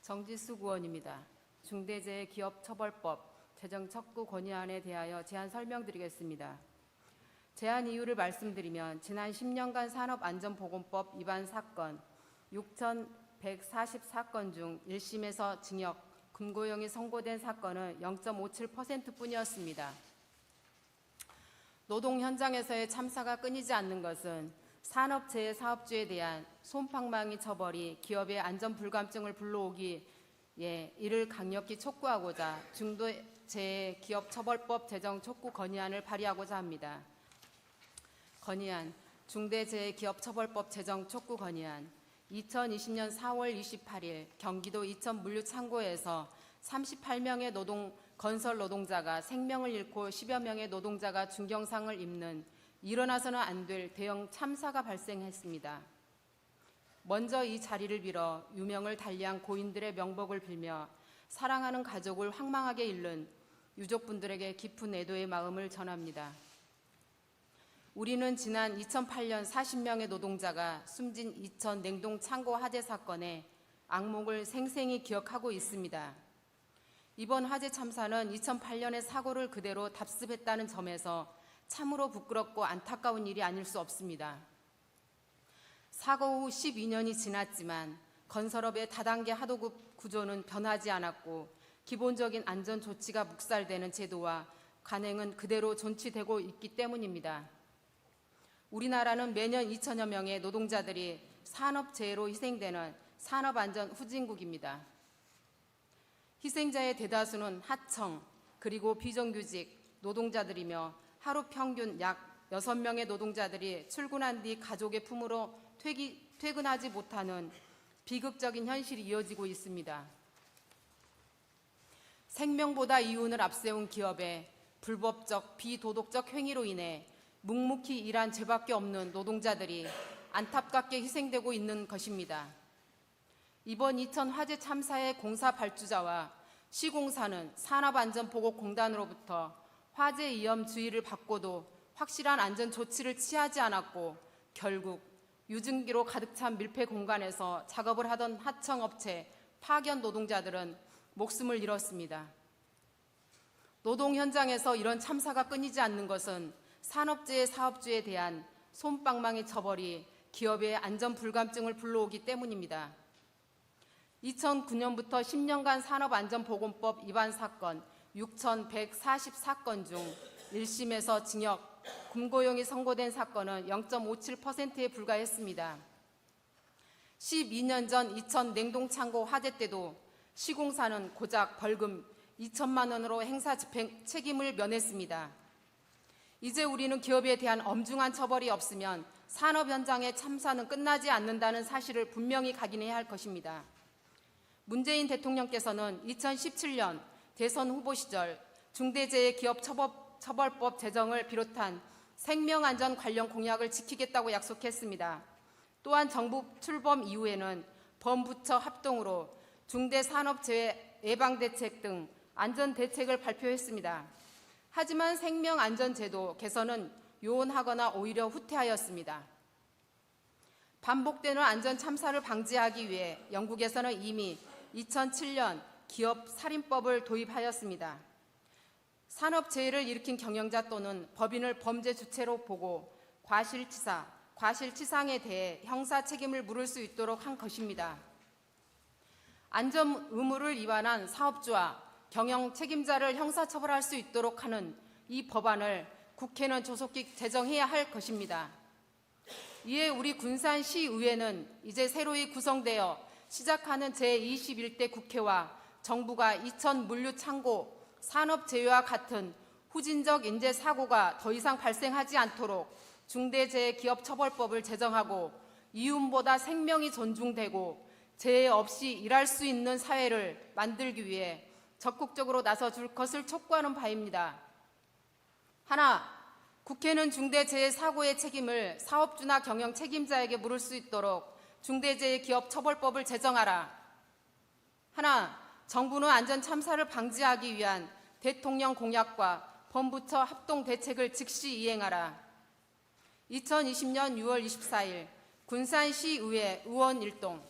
정지수 의원입니다. 중대재해기업처벌법 제정 촉구 건의안에 대하여 제안 설명드리겠습니다. 제안 이유를 말씀드리면 지난 10년간 산업안전보건법 위반 사건 6,140사건 중 1심에서 징역, 금고형이 선고된 사건은 0.57%뿐이었습니다. 노동 현장에서의 참사가 끊이지 않는 것은 산업재해 사업주에 대한 솜방망이 처벌이 기업의 안전불감증을 불러오기에 이를 강력히 촉구하고자 중대재해기업처벌법 제정 촉구 건의안을 발의하고자 합니다. 건의안, 중대재해기업처벌법 제정 촉구 건의안. 2020년 4월 28일 경기도 이천 물류창고에서 38명의 건설 노동자가 생명을 잃고 10여 명의 노동자가 중경상을 입는 일어나서는 안 될 대형 참사가 발생했습니다. 먼저 이 자리를 빌어 유명을 달리한 고인들의 명복을 빌며 사랑하는 가족을 황망하게 잃는 유족분들에게 깊은 애도의 마음을 전합니다. 우리는 지난 2008년 40명의 노동자가 숨진 이천 냉동창고 화재 사건의 악몽을 생생히 기억하고 있습니다. 이번 화재 참사는 2008년의 사고를 그대로 답습했다는 점에서 참으로 부끄럽고 안타까운 일이 아닐 수 없습니다. 사고 후 12년이 지났지만 건설업의 다단계 하도급 구조는 변하지 않았고 기본적인 안전 조치가 묵살되는 제도와 관행은 그대로 존치되고 있기 때문입니다. 우리나라는 매년 2천여 명의 노동자들이 산업재해로 희생되는 산업안전 후진국입니다. 희생자의 대다수는 하청 그리고 비정규직 노동자들이며 하루 평균 약 6명의 노동자들이 출근한 뒤 가족의 품으로 퇴근하지 못하는 비극적인 현실이 이어지고 있습니다. 생명보다 이윤을 앞세운 기업의 불법적 비도덕적 행위로 인해 묵묵히 일한 죄밖에 없는 노동자들이 안타깝게 희생되고 있는 것입니다. 이번 이천 화재 참사의 공사 발주자와 시공사는 산업안전보건공단으로부터 화재 위험 주의를 받고도 확실한 안전 조치를 취하지 않았고 결국 유증기로 가득 찬 밀폐 공간에서 작업을 하던 하청업체 파견 노동자들은 목숨을 잃었습니다. 노동 현장에서 이런 참사가 끊이지 않는 것은 산업재해 사업주에 대한 솜방망이 처벌이 기업의 안전불감증을 불러오기 때문입니다. 2009년부터 10년간 산업안전보건법 위반 사건 6,140사건 중 1심에서 징역, 금고형이 선고된 사건은 0.57%에 불과했습니다. 12년 전 이천 냉동창고 화재 때도 시공사는 고작 벌금 2천만 원으로 행사 집행 책임을 면했습니다. 이제 우리는 기업에 대한 엄중한 처벌이 없으면 산업 현장의 참사는 끝나지 않는다는 사실을 분명히 각인해야 할 것입니다. 문재인 대통령께서는 2017년 대선 후보 시절 중대재해기업처벌법 제정을 비롯한 생명안전 관련 공약을 지키겠다고 약속했습니다. 또한 정부 출범 이후에는 범부처 합동으로 중대산업재해 예방대책 등 안전대책을 발표했습니다. 하지만 생명안전제도 개선은 요원하거나 오히려 후퇴하였습니다. 반복되는 안전참사를 방지하기 위해 영국에서는 이미 2007년 기업살인법을 도입하였습니다. 산업재해를 일으킨 경영자 또는 법인을 범죄 주체로 보고 과실치사, 과실치상에 대해 형사 책임을 물을 수 있도록 한 것입니다. 안전 의무를 위반한 사업주와 경영 책임자를 형사처벌할 수 있도록 하는 이 법안을 국회는 조속히 제정해야 할 것입니다. 이에 우리 군산시의회는 이제 새로이 구성되어 시작하는 제21대 국회와 정부가 이천 물류창고 산업재해와 같은 후진적 인재 사고가 더 이상 발생하지 않도록 중대재해기업처벌법을 제정하고 이윤보다 생명이 존중되고 재해 없이 일할 수 있는 사회를 만들기 위해 적극적으로 나서줄 것을 촉구하는 바입니다. 하나, 국회는 중대재해사고의 책임을 사업주나 경영 책임자에게 물을 수 있도록 중대재해기업처벌법을 제정하라. 하나, 정부는 안전참사를 방지하기 위한 대통령 공약과 범부처 합동대책을 즉시 이행하라. 2020년 6월 24일 군산시의회 의원 일동